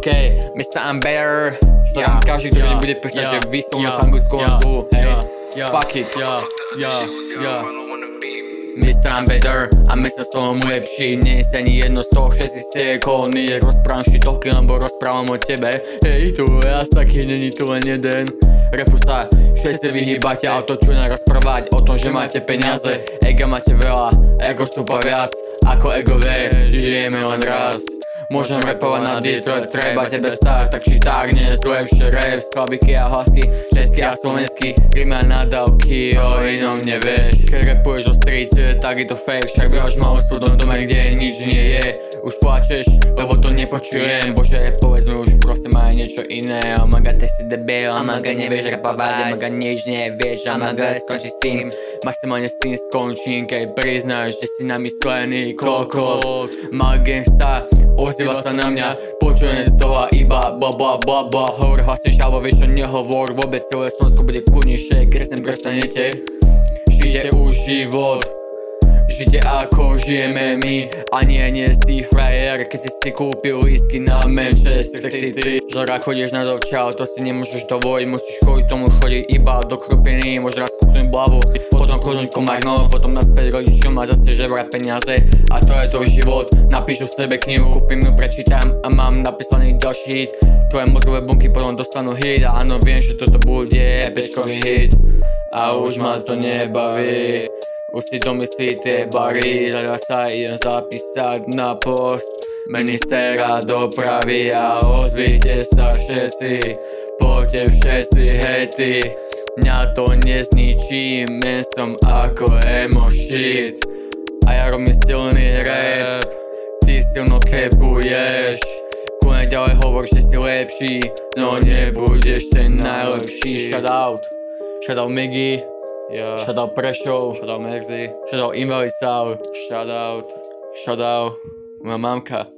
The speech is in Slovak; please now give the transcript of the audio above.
OK, Mr. I'm better. Sledám každý, kto nebude písať, že vyslovnú anglickú zlu. Hej, fuck it. Mr. I'm better a myslím som lepší. Nie je ani jedno z toho, všetci ste kolóny. Rozprávam šitoky, lebo rozprávam o tebe. Hej, tu je asi taký, není tu len jeden. Repu sa všetci vyhýbate a to čo rozprávať o tom, že máte peniaze. Ega máte veľa, ego stúpa viac ako ego vie, žijeme len raz. Môžem rapovať na Detroit, treba tebe stať, tak či tak nie je lepšie rap, slabiky a hlasky, český a slovenský, rýma nadávky, o inom nevieš. Keď rapuješ o streete, tak je to fake, však behaš malou spodom dome, kde nič nie je. Už plačeš, lebo to nepočujem, bože povedz mi už prosím aj niečo iné. Amaga ty si debil, amaga nevieš rapovať, amaga nič nevieš, amaga skončí s tým. Maximálne s tým skončím, keď priznáš, že si namyslený kokot. Mal gangsta, ozýva sa na mňa, počujem z toho iba bla. Hovor hlasnejšie, alebo vieš čo nehovor, vôbec celé Slovensko bude kľudnejšie, keď sem prestanete. Žite už život, žite ako žijeme my, a nie si frajer, keď si kúpil lístky na Manchester City. Žora chodíš na dovča, to si nemôžeš dovoliť, musíš chodiť tomu chodiť iba do krupiny, môžeš raz kúknúť hlavu, potom chodnúť komárno, potom naspäť rodičom a zase žebrať peniaze. A to je tvoj život, napíšu v sebe knihu, kúpim ju, prečítam a mám napísaný ďalší hit. Tvoje mozgové bunky potom dostanú hit a áno, viem, že toto bude pečkový hit a už ma to nebaví. Už si domyslí tie bary, zaraz sa idem zapísať na post ministera dopravy a ozvíte sa všetci, poďte všetci hejty. Mňa to nezničí, men som ako emo shit a ja robím silný rap, ty silno capuješ. Kľudne ďalej hovor, že si lepší, no nebudeš ten najlepší. Shoutout Miggy, shoutout Prešov, shoutout Merzy, shoutout Invalid Soul, shoutout moja mamka.